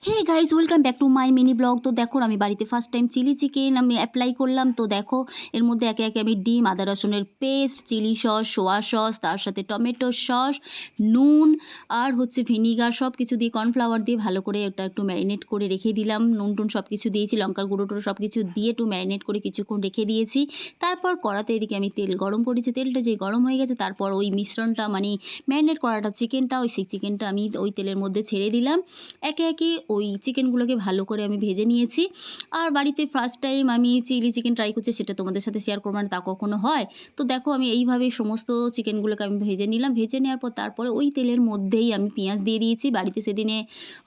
Hey guys welcome back to my mini blog. তো দেখো আমি বাড়িতে ফার্স্ট টাইম চিলি চিকেন আমি অ্যাপ্লাই করলাম। তো দেখো এর মধ্যে একে একে আমি ডিম, আদা রসুনের paste, chilli sauce, soya sauce, তার সাথে টমেটো সস, নুন আর হচ্ছে ভিনিগার সব কিছু দিয়ে কর্নফ্লাওয়ার দিয়ে ভালো করে ওটা একটু ম্যারিনেট করে রেখে দিলাম। নুন টুন সব কিছু দিয়েছি, লঙ্কার গুঁড়ো টুড়ো সব কিছু দিয়ে একটু ম্যারিনেট করে কিছুক্ষণ রেখে দিয়েছি। তারপর কড়াতে এদিকে আমি তেল গরম করেছি, তেলটা যে গরম হয়ে গেছে তারপর ওই মিশ্রণটা মানে ম্যারিনেট করাটা চিকেনটা সেই চিকেনটা আমি ওই তেলের মধ্যে ছেড়ে দিলাম। একে একে ওই চিকেনগুলোকে ভালো করে আমি ভেজে নিয়েছি। আর বাড়িতে ফার্স্ট টাইম আমি চিলি চিকেন ট্রাই করছি, সেটা তোমাদের সাথে শেয়ার করবো না তা কখনো হয়। তো দেখো আমি এইভাবে সমস্ত চিকেনগুলোকে আমি ভেজে নিলাম। ভেজে নেওয়ার পর তারপরে ওই তেলের মধ্যেই আমি পেঁয়াজ দিয়ে দিয়েছি। বাড়িতে সেদিনে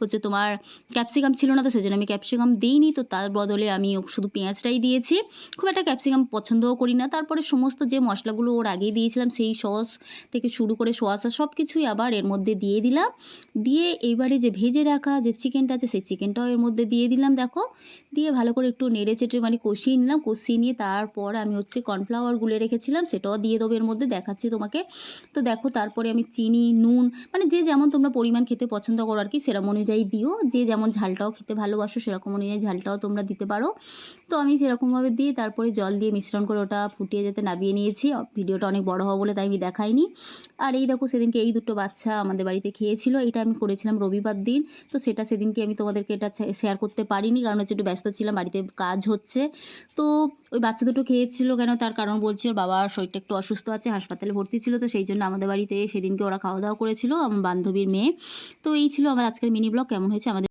হচ্ছে তোমার ক্যাপসিকাম ছিল না, তো সেজন্য আমি ক্যাপসিকাম দিইনি, তো তার বদলে আমি শুধু পেঁয়াজটাই দিয়েছি। খুব একটা ক্যাপসিকাম পছন্দও করি না। তারপরে সমস্ত যে মশলাগুলো ওর আগেই দিয়েছিলাম সেই সস থেকে শুরু করে সোয়া সস সব কিছুই আবার এর মধ্যে দিয়ে দিলাম। দিয়ে এইবারে যে ভেজে রাখা যে চিকেনটা আছে সেই চিকেনটাও এর মধ্যে দিয়ে দিলাম। দেখো দিয়ে ভালো করে একটু নেড়ে চেটে মানে কষিয়ে নিলাম। কষিয়ে নিয়ে তারপর আমি হচ্ছে কর্নফ্লাওয়ার গুলে রেখেছিলাম সেটাও দিয়ে দেবো এর মধ্যে, দেখাচ্ছি তোমাকে। তো দেখো তারপরে আমি চিনি, নুন মানে যে যেমন তোমরা পরিমাণ খেতে পছন্দ করো আর কি সেরকম অনুযায়ী দিও। যে যেমন ঝালটাও খেতে ভালোবাসো সেরকম অনুযায়ী ঝালটাও তোমরা দিতে পারো। তো আমি সেরকমভাবে দিয়ে তারপরে জল দিয়ে মিশ্রণ করে ওটা ফুটিয়ে যেতে নামিয়ে নিয়েছি। ভিডিওটা অনেক বড় হবে বলে তাই আমি দেখাইনি। আর এই দেখো সেদিনকে এই দুটো বাচ্চা আমাদের বাড়িতে খেয়েছিল। এটা আমি করেছিলাম রবিবার দিন। তো সেটা সেদিনকে আমি তোমাদেরকে এটা শেয়ার করতে পারিনি, কারণ হচ্ছে একটু ব্যস্ত ছিলাম, বাড়িতে কাজ হচ্ছে। তো ওই বাচ্চা দুটো খেয়েছিল কেন তার কারণ বলছি, ওর বাবার শরীরটা একটু অসুস্থ আছে, হাসপাতালে ভর্তি ছিল, তো সেই জন্য আমাদের বাড়িতে সেদিনকে ওরা খাওয়া দাওয়া করেছিল, আমার বান্ধবীর মেয়ে। তো এই ছিল আমার আজকের মিনি ব্লগ। কেমন হয়েছে আমাদের